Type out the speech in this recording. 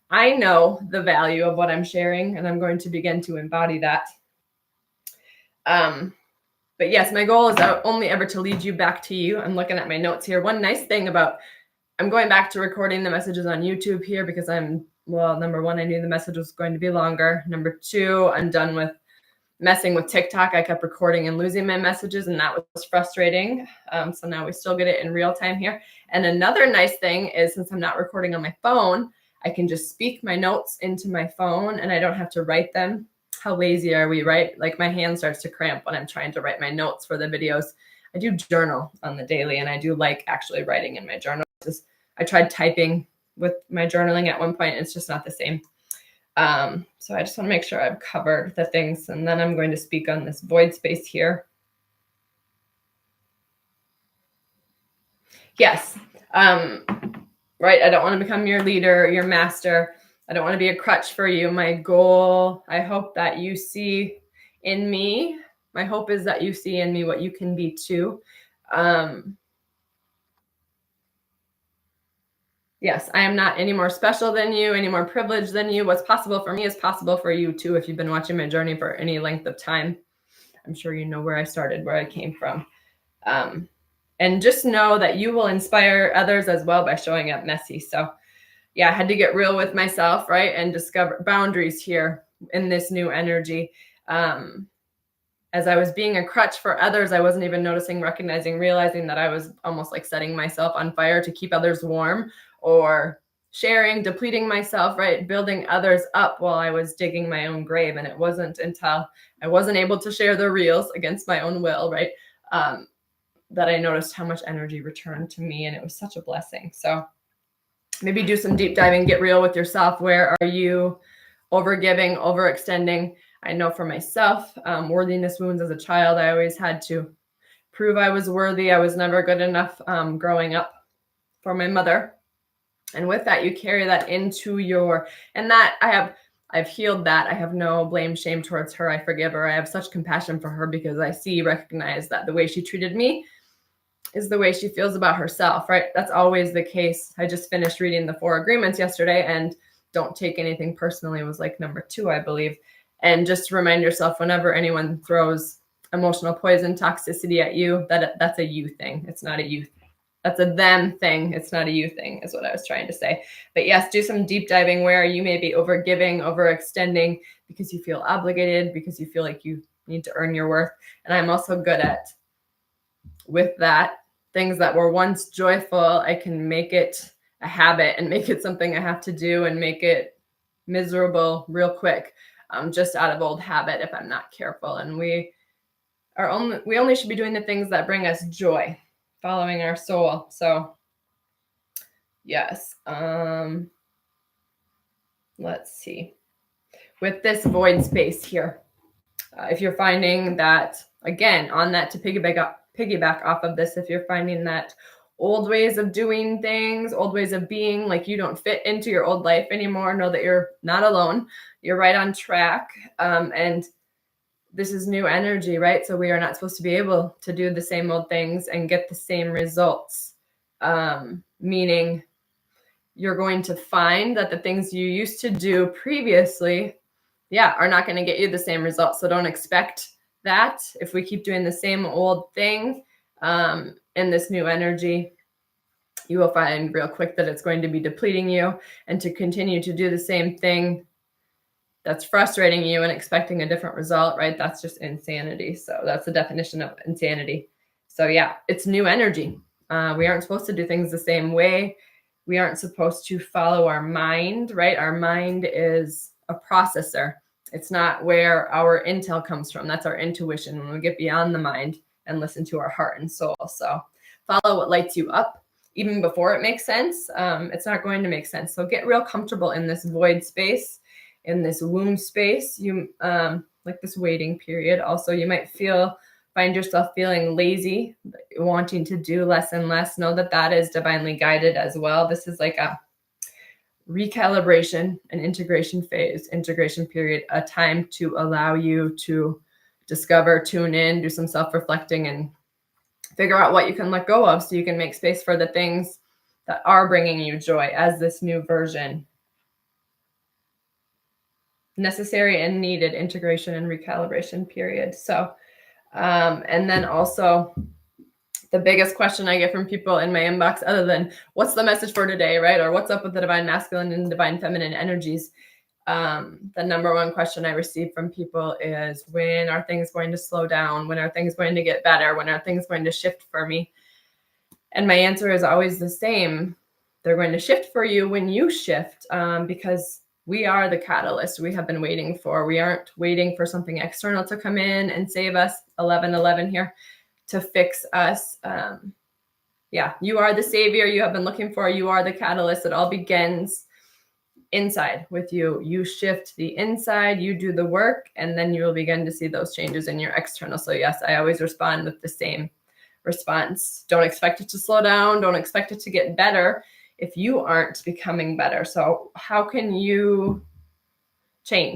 I know the value of what I'm sharing, and I'm going to begin to embody that. But yes, my goal is only ever to lead you back to you. I'm looking at my notes here. One nice thing about, I'm going back to recording the messages on YouTube here because number one, I knew the message was going to be longer. Number two, I'm done with messing with TikTok. I kept recording and losing my messages, and that was frustrating. So now we still get it in real time here. And another nice thing is, since I'm not recording on my phone, I can just speak my notes into my phone and I don't have to write them. How lazy are we, right? Like my hand starts to cramp when I'm trying to write my notes for the videos. I do journal on the daily, and I do like actually writing in my journal. I tried typing with my journaling at one point. It's just not the same. So I just want to make sure I've covered the things, and then I'm going to speak on this void space here. Yes. Right. I don't want to become your leader, your master. I don't want to be a crutch for you. My goal, I hope that you see in me. My hope is that you see in me what you can be too. Yes, I am not any more special than you, any more privileged than you. What's possible for me is possible for you too. If you've been watching my journey for any length of time, I'm sure you know where I started, where I came from. And just know that you will inspire others as well by showing up messy. So yeah, I had to get real with myself, right? And discover boundaries here in this new energy. As I was being a crutch for others, I wasn't even noticing, recognizing, realizing that I was almost like setting myself on fire to keep others warm, or sharing, depleting myself, right? Building others up while I was digging my own grave. And it wasn't until I wasn't able to share the reels against my own will, right? That I noticed how much energy returned to me. And it was such a blessing. So maybe do some deep diving, get real with yourself. Where are you overgiving, overextending? I know for myself, worthiness wounds as a child, I always had to prove I was worthy. I was never good enough growing up for my mother. And with that, you carry that into and that I've healed that. I have no blame, shame towards her. I forgive her. I have such compassion for her because I recognize that the way she treated me is the way she feels about herself, right? That's always the case. I just finished reading the 4 agreements yesterday, and don't take anything personally was like number 2, I believe. And just remind yourself, whenever anyone throws emotional poison, toxicity at you, that's a you thing. It's not a you thing. That's a them thing. It's not a you thing, is what I was trying to say. But yes, do some deep diving where you may be overgiving, overextending because you feel obligated, because you feel like you need to earn your worth. And I'm also good at, with that, things that were once joyful, I can make it a habit and make it something I have to do and make it miserable real quick, just out of old habit if I'm not careful. And we only should be doing the things that bring us joy, following our soul. So yes. Let's see. With this void space here, if you're finding that, again, on that, to piggyback off of this, if you're finding that old ways of doing things, old ways of being, like you don't fit into your old life anymore, know that you're not alone. You're right on track. And this is new energy, right? So we are not supposed to be able to do the same old things and get the same results. Meaning you're going to find that the things you used to do previously, are not going to get you the same results. So don't expect that. If we keep doing the same old thing in this new energy, you will find real quick that it's going to be depleting you. And to continue to do the same thing that's frustrating you and expecting a different result, right? That's just insanity. So that's the definition of insanity. So yeah, it's new energy. We aren't supposed to do things the same way. We aren't supposed to follow our mind, right? Our mind is a processor. It's not where our intel comes from. That's our intuition when we get beyond the mind and listen to our heart and soul. So follow what lights you up. Even before it makes sense, it's not going to make sense. So get real comfortable in this void space, in this womb space. You like this waiting period. Also, you might find yourself feeling lazy, wanting to do less and less. Know that that is divinely guided as well. This is like a recalibration, an integration phase, integration period, a time to allow you to discover, tune in, do some self-reflecting, and figure out what you can let go of so you can make space for the things that are bringing you joy as this new version. necessary and needed integration and recalibration period. So, and then also the biggest question I get from people in my inbox, other than what's the message for today, right? Or what's up with the divine masculine and divine feminine energies? The number one question I receive from people is, when are things going to slow down? When are things going to get better? When are things going to shift for me? And my answer is always the same. They're going to shift for you when you shift, because we are the catalyst we have been waiting for. We aren't waiting for something external to come in and save us. 1111 here to fix us. Yeah, you are the savior you have been looking for. You are the catalyst. It all begins inside with you. You shift the inside, you do the work, and then you will begin to see those changes in your external. So yes, I always respond with the same response. Don't expect it to slow down. Don't expect it to get better if you aren't becoming better. So how can you change?